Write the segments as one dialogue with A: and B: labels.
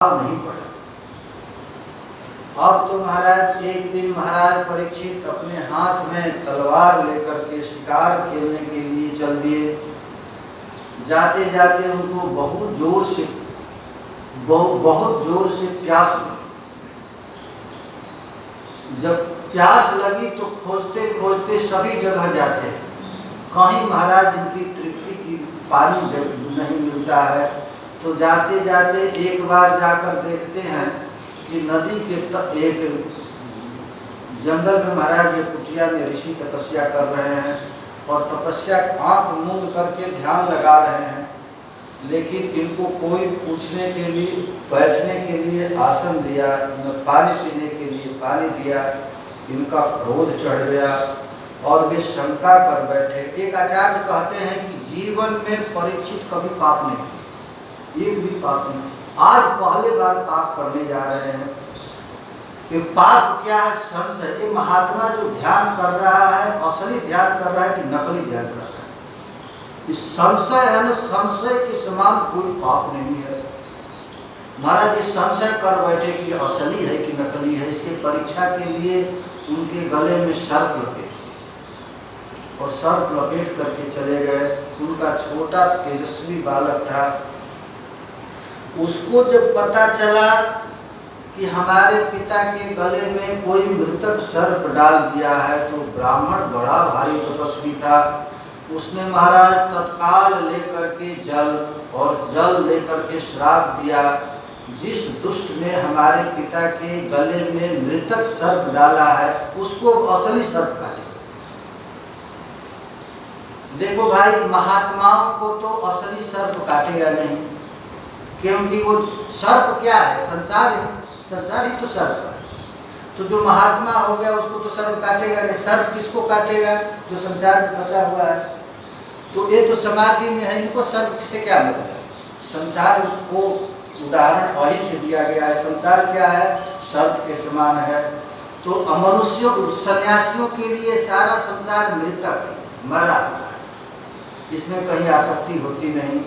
A: नहीं पड़ा। अब तो महाराज एक दिन महाराज परीक्षित अपने हाथ में तलवार लेकर के शिकार खेलने के लिए चल दिए। जाते जाते उनको बहुत जोर से प्यास लगी। जब प्यास लगी तो खोजते खोजते सभी जगह जाते हैं, कहीं महाराज इनकी तृप्ति की पानी नहीं मिलता है। तो जाते जाते एक बार जाकर देखते हैं कि नदी के एक जंगल में महाराज ये कुटिया में ऋषि तपस्या कर रहे हैं और तपस्या आंख मूंद करके ध्यान लगा रहे हैं, लेकिन इनको कोई पूछने के लिए बैठने के लिए आसन दिया, पानी पीने के लिए पानी दिया। इनका क्रोध चढ़ गया और वे शंका कर बैठे। एक आचार्य कहते हैं कि जीवन में परीक्षित कभी पाप नहीं, एक भी पाप नहीं, आज पहले बार पाप करने जा रहे हैं। ये पाप क्या है? संशय। ये महात्मा जो ध्यान कर रहा है असली ध्यान कर रहा है कि नकली ध्यान कर रहा है? इस संशय है ना, संशय के समान कोई पाप नहीं है। महाराज ये संशय कर बैठे कि असली है कि नकली है। इसके परीक्षा के लिए उनके गले में सर्प लपेट और सर्प लपेट करके चले गए। उनका छोटा तेजस्वी बालक था, उसको जब पता चला कि हमारे पिता के गले में कोई मृतक सर्प डाल दिया है, तो ब्राह्मण बड़ा भारी तपस्वी था, उसने महाराज तत्काल लेकर के जल लेकर के श्राप दिया, जिस दुष्ट ने हमारे पिता के गले में मृतक सर्प डाला है उसको असली सर्प काटे। देखो भाई, महात्माओं को तो असली सर्प काटेगा नहीं, क्योंकि वो सर्प क्या है? संसार है, संसार ही तो सर्प है। तो जो महात्मा हो गया उसको तो सर्प काटेगा नहीं। सर्प किसको काटेगा? जो संसार में फंसा हुआ है। तो ये तो समाधि में है, इनको सर्प से क्या मतलब? संसार को उदाहरण वही से दिया गया है। संसार क्या है? सर्प के समान है। तो मनुष्यों सन्यासियों के लिए सारा संसार मृतक मरा, इसमें कहीं आसक्ति होती नहीं।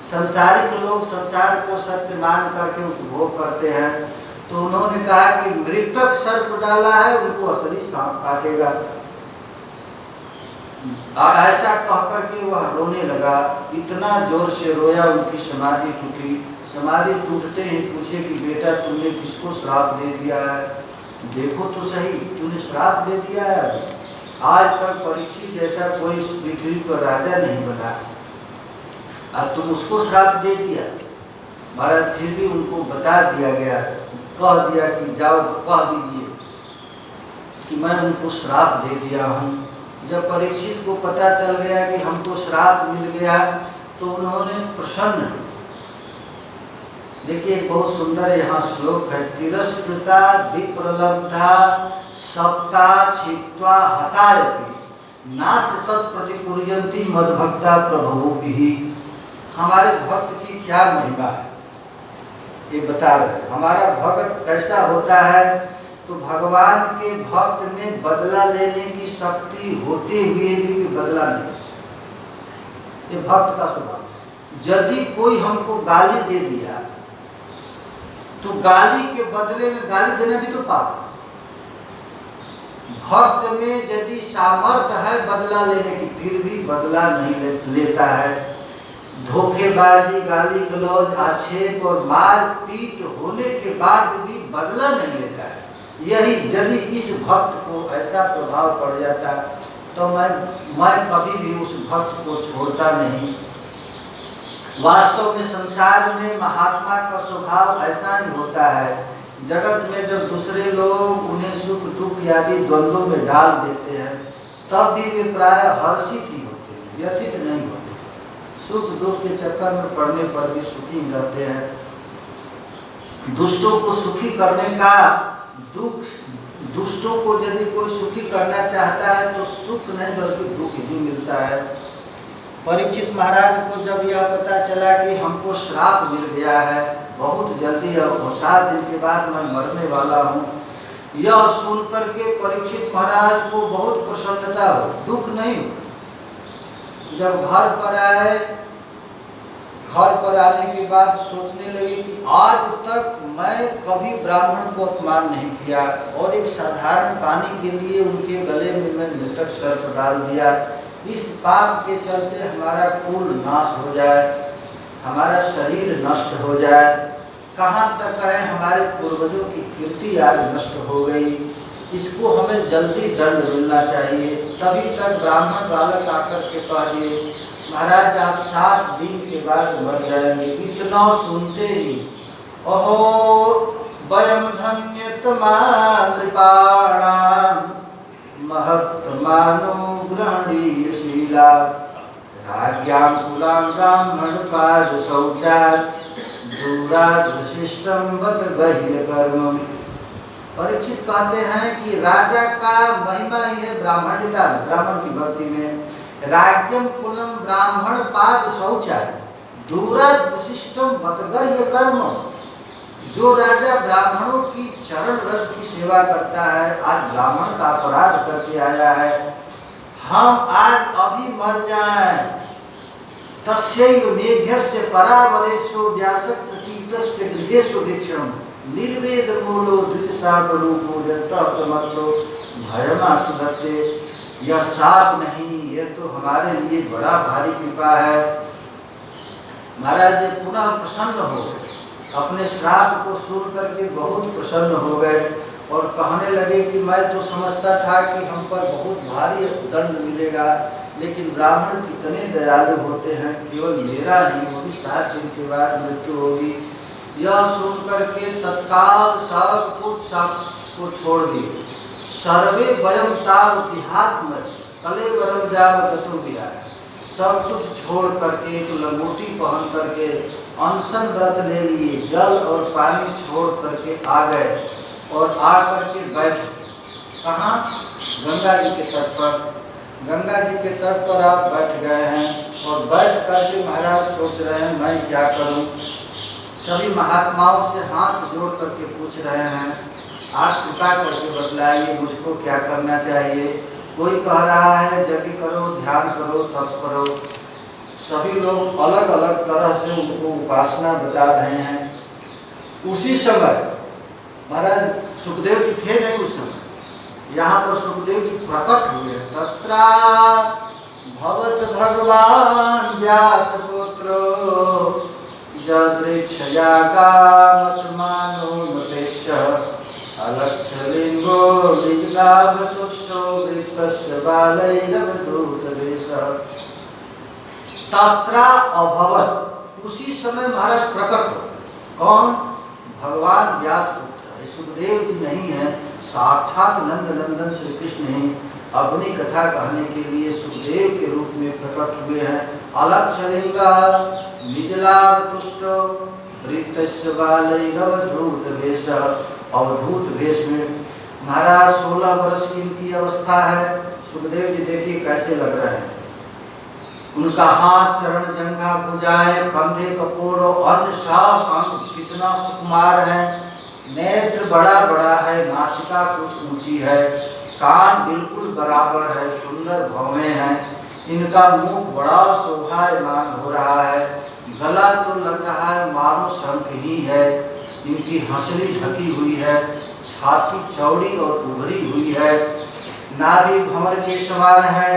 A: संसारिक लोग संसार को सत्य मान करके उपभोग करते हैं। तो उन्होंने कहा कि मृतक सर्प डाला है, उनको असली सांप काटेगा। ऐसा कह करके वह रोने लगा, इतना जोर से रोया उनकी समाधि टूटी। समाधि टूटते ही पूछे कि बेटा तुमने किसको श्राप दे दिया है? देखो तो सही, तूने श्राप दे दिया है। आज तक परीक्षित जैसा कोई पृथ्वी पर राजा नहीं बना, अब तुम उसको श्राप दे दिया। महाराज फिर भी उनको बता दिया गया, कह दिया कि जाओ कह दीजिए कि मैं उनको श्राप दे दिया हूँ। जब परीक्षित को पता चल गया कि हमको श्राप मिल गया तो उन्होंने प्रसन्न, देखिए एक बहुत सुंदर यहाँ श्लोक है, तिरस्कृता विप्रलब्धा सप्ता छित्वा हतायपि नास तत्प्रतिकुर्यन्ति मद्भक्ता प्रभवोभिः। हमारे भक्त की क्या महिमा है ये बता रहे हैं। हमारा भक्त कैसा होता है? तो भगवान के भक्त में बदला लेने की शक्ति होते हुए भी बदला नहीं, ये भक्त का स्वभाव। यदि कोई हमको गाली दे दिया तो गाली के बदले में गाली देना भी तो पाप है। भक्त में यदि सामर्थ्य है बदला लेने की, फिर भी बदला नहीं लेता है। धोखेबाजी, गाली गलौज, आक्षेप और मार पीट होने के बाद भी बदला नहीं लेता है। यही यदि इस भक्त को ऐसा प्रभाव पड़ जाता तो मैं कभी भी उस भक्त को छोड़ता नहीं। वास्तव में संसार में महात्मा का स्वभाव ऐसा ही होता है। जगत में जब दूसरे लोग उन्हें सुख दुख आदि द्वंद्वों में डाल देते हैं तब भी वे प्राय हर्षित ही होते हैं, व्यथित नहीं होते। सुख दुख के चक्कर में पड़ने पर भी सुखी रहते हैं। दुष्टों को सुखी करने का दुष्टों को यदि कोई सुखी करना चाहता है तो सुख नहीं बल्कि दुख ही मिलता है। परीक्षित महाराज को जब यह पता चला कि हमको श्राप मिल गया है, बहुत जल्दी और 7 दिन के बाद मैं मरने वाला हूँ, यह सुन करके परीक्षित महाराज को बहुत प्रसन्नता हो, दुख नहीं। जब घर पर आए, घर पर आने के बाद सोचने लगे कि आज तक मैं कभी ब्राह्मण को अपमान नहीं किया और एक साधारण पानी के लिए उनके गले में मैं मृतक सर्प डाल दिया। इस पाप के चलते हमारा कुल नाश हो जाए, हमारा शरीर नष्ट हो जाए। कहाँ तक है, हमारे पूर्वजों की कीर्ति आज नष्ट हो गई, इसको हमें जल्दी दंड मिलना चाहिए। तभी तक ब्राह्मण बालक आकर के कह दिए, महाराज आप 7 दिन के बाद मर जाएंगे। इतना सुनते ही अहो वयम धन्यतमा नृपाणाम महत्तमानो ग्रहणीयशीला राज्ञां कुलां ब्राह्मण पाद शौचात् दूराद् विशिष्टं वद गह्य कर्म। परीक्षित कहते हैं कि राजा का महिमा ही है ब्राह्मणिता, ब्राह्मण की भक्ति में। राज्यम कुलम ब्राह्मण पाद शौचाय दूराद् विशिष्टम वदगर्ह्य कर्म। जो राजा ब्राह्मणों की चरण रज की सेवा करता है, आज ब्राह्मण का अपराध करके आया है, हम आज अभी मर जाएं। तस्यैव मेघस्य परावरेषु व्यासक्त चित्तस्य गृहेषु भिक्षणम् निर्वेद मूलो द्विजसागरूपो यतः प्रमत्तो भयमासुधत्ते। यह साप नहीं, यह तो हमारे लिए बड़ा भारी कृपा है। महाराज पुनः प्रसन्न हो गए, अपने श्राप को सुन करके बहुत प्रसन्न हो गए और कहने लगे कि मैं तो समझता था कि हम पर बहुत भारी दंड मिलेगा, लेकिन ब्राह्मण कितने दयालु होते हैं, केवल मेरा ही वो भी 7 दिन के बाद मृत्यु होगी। यह सुन करके तत्काल सब कुछ को छोड़ दिए। सर्वे वयम ताव देहात्म कलेवरम जावतु विहाय। सब कुछ छोड़ करके एक लंगोटी पहन करके अनशन व्रत ले लिए, जल और पानी छोड़ करके आ गए और आ करके बैठे। कहाँ? गंगा जी के तट पर। गंगा जी के तट पर आप बैठ गए हैं और बैठ करके महाराज सोच रहे हैं मैं क्या करूं। सभी महात्माओं से हाथ जोड़ करके पूछ रहे हैं, आज कृपा करके बतलाइए मुझको क्या करना चाहिए। कोई कह रहा है यज्ञ करो, ध्यान करो, तप करो। सभी लोग अलग अलग तरह से उनको उपासना बता रहे हैं। उसी समय महाराज सुखदेव जी थे नहीं उस समय, यहाँ पर सुखदेव जी प्रकट हुए। तत्रा भवत भगवान व्यासपुत्र जदृक्षया गामतमानो नपेक्षः अलक्षलिंगो निजलाभतुष्टो वृत्तस्य बालैरवधूतवेशः। तत्रा अभवत, उसी समय महाराज प्रकट हो। कौन? भगवान व्यास पुत्र। सुखदेव जी नहीं है, साक्षात नंद नंदन श्री कृष्ण ही अपनी कथा कहने के लिए सुखदेव के रूप में प्रकट हुए हैं। अलक्षलिंगः निजलाभतुष्टो वृत्तस्य बालैरवधूतवेशः। अवधूत वेश में महाराज 16 वर्ष की इनकी अवस्था है। सुखदेव जी देखिए कैसे लग रहे हैं। उनका हाथ, चरण, जंघा, भुजाएं, कंधे, कपोर और अन्य सब अंग कितना सुकुमार है। नेत्र बड़ा बड़ा है, नासिका कुछ ऊंची है, कान बिल्कुल बराबर है, सुंदर भौहें हैं। इनका मुख बड़ा शोभायमान हो रहा है। गला तो लग रहा है मानो शंख ही है। इनकी हंसली ढकी हुई है, छाती चौड़ी और उभरी हुई है, नाभि भंवर के समान है,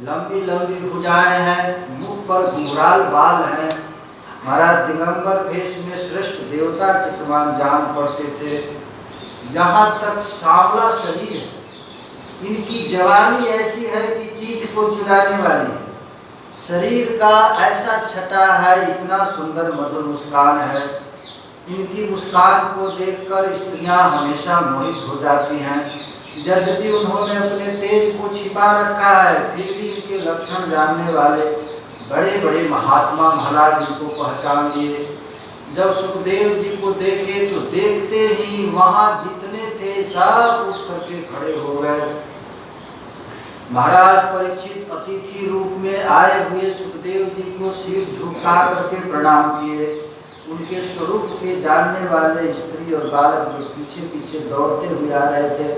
A: लंबी लंबी भुजाएं हैं, मुख पर घुंघराल बाल हैं। महाराज दिगंबर भेष में श्रेष्ठ देवता के समान जान पड़ते थे। यहाँ तक सांवला शरीर है। इनकी जवानी ऐसी है कि चीज को चुराने वाली है। शरीर का ऐसा छटा है, इतना सुंदर मधुर मुस्कान है। इनकी मुस्कान को देखकर स्त्रियां हमेशा मोहित हो जाती हैं। यद्यपि उन्होंने अपने तेज को छिपा रखा है, फिर भी इनके लक्षण जानने वाले बड़े बड़े महात्मा महाराज इनको पहचान लिए। जब सुखदेव जी को देखे तो देखते ही वहां जितने थे सब उठ करके खड़े हो गए। महाराज परीक्षित अतिथि रूप में आए हुए सुखदेव जी को सिर झुका करके प्रणाम किए। उनके स्वरूप के जानने वाले स्त्री और बालक जो पीछे पीछे दौड़ते हुए आ रहे थे।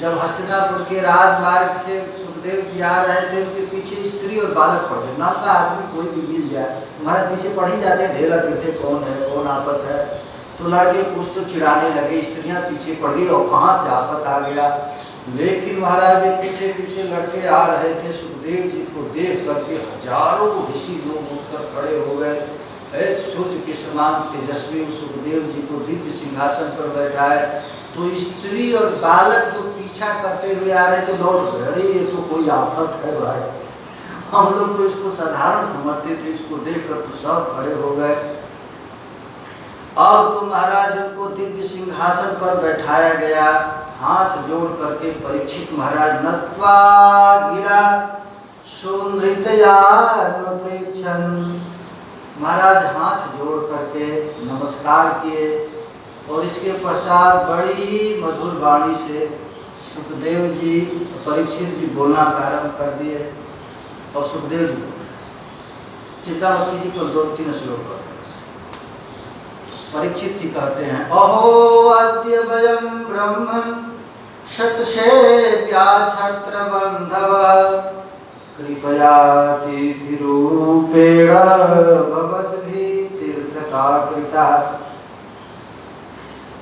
A: जब हस्तिनापुर के राजमार्ग से सुखदेव जी आ रहे थे, उनके पीछे स्त्री और बालक पड़ गए। नाम का आदमी कोई भी मिल जाए, महाराज पीछे पड़ ही जाते हैं, ढेला पीछे कौन है कौन आफत है। तो लड़के कुछ तो चिढ़ाने लगे, स्त्रियां पीछे पड़ गई और कहाँ से आफत आ गया। लेकिन महाराज पीछे पीछे लड़के आ रहे थे, सुखदेव जी को देख करके हजारों ऋषि लोग उठकर खड़े हो गए। सूर्य के समान तेजस्वी सुखदेव जी को दिव्य सिंहासन पर बैठाए। तो स्त्री और बालक जो पीछा करते हुए आ रहे थे लौट गए, ये तो कोई आफत है भाई। हम लोग तो इसको साधारण समझते थे, इसको देखकर तो सब खड़े हो गए। अब तो महाराज उनको दिव्य सिंहासन पर बैठाया गया। हाथ जोड़ करके परीक्षित महाराज नत्वा गिरा सुनृतयानुप्रेक्षन्, महाराज हाथ जोड़ करके नमस्कार किए और इसके पश्चात बड़ी मधुर वाणी से सुखदेव जी परीक्षित जी बोलना प्रारंभ कर दिए। और सुखदेव जी चिंता मत कीजिए, को 2-3 श्लोक परीक्षित जी कहते हैं, अहो अद्य वयं ब्रह्मन् शतशेव्याछत्र बंधव कृपया तिथिरूपेण भवद्भिः तीर्थकाकृता।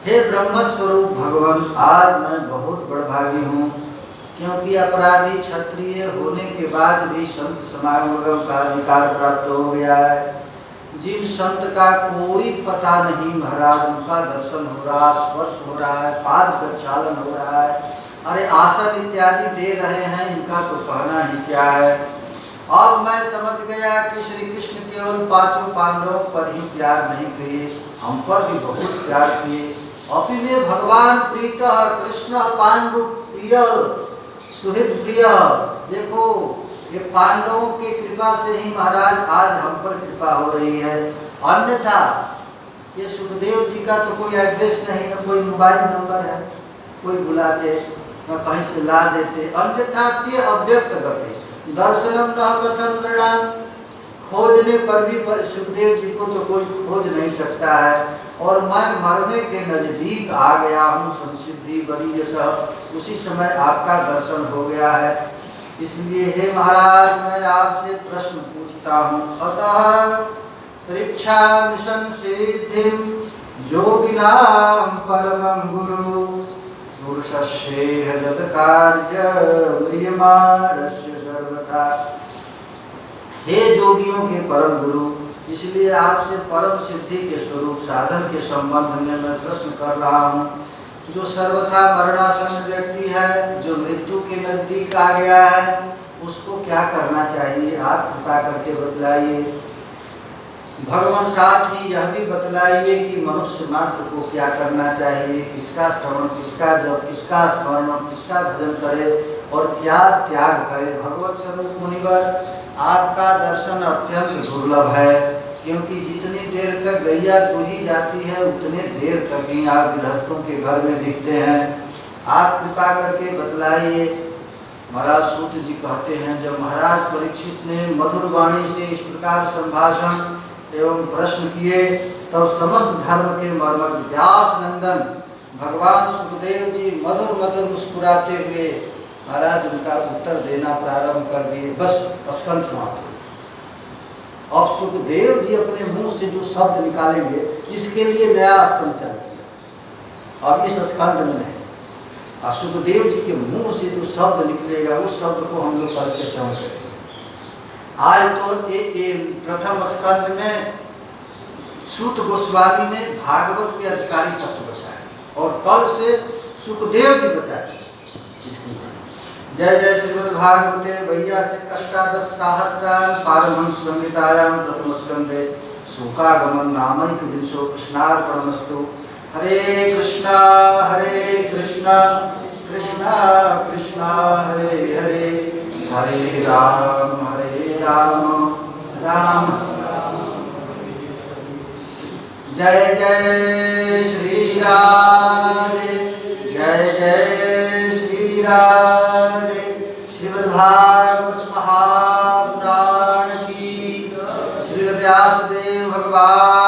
A: हे ब्रह्म स्वरूप भगवान, आज मैं बहुत बड़भागी हूँ, क्योंकि अपराधी क्षत्रिय होने के बाद भी संत समागम का अधिकार प्राप्त हो गया है। जिन संत का कोई पता नहीं महाराज, उनका दर्शन हो रहा, स्पर्श हो रहा है, पाद प्रक्षालन हो रहा है, अरे आसन इत्यादि दे रहे हैं, इनका तो कहना ही क्या है। अब मैं समझ गया कि श्री कृष्ण केवल 5 पांडवों पर ही प्यार नहीं किए, हम पर भी बहुत प्यार किए। अपि में भगवान प्रीतः कृष्ण पांडु प्रिय सुहृद प्रिय। देखो ये पांडवों की कृपा से ही महाराज आज हम पर कृपा हो रही है, अन्यथा ये सुखदेव जी का तो कोई एड्रेस नहीं, न कोई मोबाइल नंबर है, कोई बुलाते न कहीं से ला देते, अन्यथा ये अव्यक्त गति दर्शनम न कथम नृणाम, खोजने पर भी सुखदेव जी को तो कोई खोज नहीं सकता है। और मैं मरने के नजदीक आ गया हूँ, संसिद्धि बड़ी जैसा, उसी समय आपका दर्शन हो गया है। इसलिए हे महाराज मैं आपसे प्रश्न पूछता हूँ, अतः परीक्षा संसिद्धिं योगिनां परमं गुरु पुरुषस्येह जत कार्य म्रियमाणस्य सर्वथा। हे जोगियों के परम गुरु, इसलिए आपसे परम सिद्धि के स्वरूप साधन के संबंध में मैं प्रश्न कर रहा हूँ। जो सर्वथा मरणासन व्यक्ति है, जो मृत्यु के नजदीक आ गया है, उसको क्या करना चाहिए, आप कृपा करके बतलाइए। भगवान साथ ही यह भी बतलाइए कि मनुष्य मात्र को क्या करना चाहिए, किसका श्रवण, किसका जप, किसका स्मरण, किसका भजन करे और क्या त्याग करे। भगवत स्वरूप मुनिवर, आपका दर्शन अत्यंत दुर्लभ है, क्योंकि जितनी देर तक गैया दूही जाती है उतने देर तक ही आप गृहस्थों के घर में दिखते हैं। आप कृपा करके बतलाइए। महाराज सूत जी कहते हैं, जब महाराज परीक्षित ने मधुर वाणी से इस प्रकार संभाषण एवं प्रश्न किए, तब समस्त धर्म के मर्मज्ञ व्यास नंदन भगवान सुखदेव जी मधुर मधुर मुस्कुराते हुए महाराज उनका उत्तर देना प्रारंभ कर दिए। बस स्कंद समाप्त। अब सुखदेव जी अपने मुंह से जो शब्द निकालेंगे, इसके लिए नया स्कंद चालू किया। अब इस स्कंद में नहीं, अब सुखदेव जी के मुंह से जो शब्द निकलेगा उस शब्द को हम लोग कल से समझेंगे। आज तो प्रथम स्कंद में सूत गोस्वामी ने भागवत के अधिकारी तत्व बताए और कल से सुखदेव जी बताए। जय जय श्रीमद् भागवते वैयासिक कष्टादश सहस्राण पारमहंस संहितायां प्रथम स्कंदे शोकागमन नामैक विंशो कृष्णार्पणमस्तु। हरे कृष्णा कृष्णा कृष्णा हरे हरे, हरे राम राम जय जय श्री राधे, जय जय श्री राधे। श्रीमद्भागवत महापुराण की श्री व्यासदेव भगवान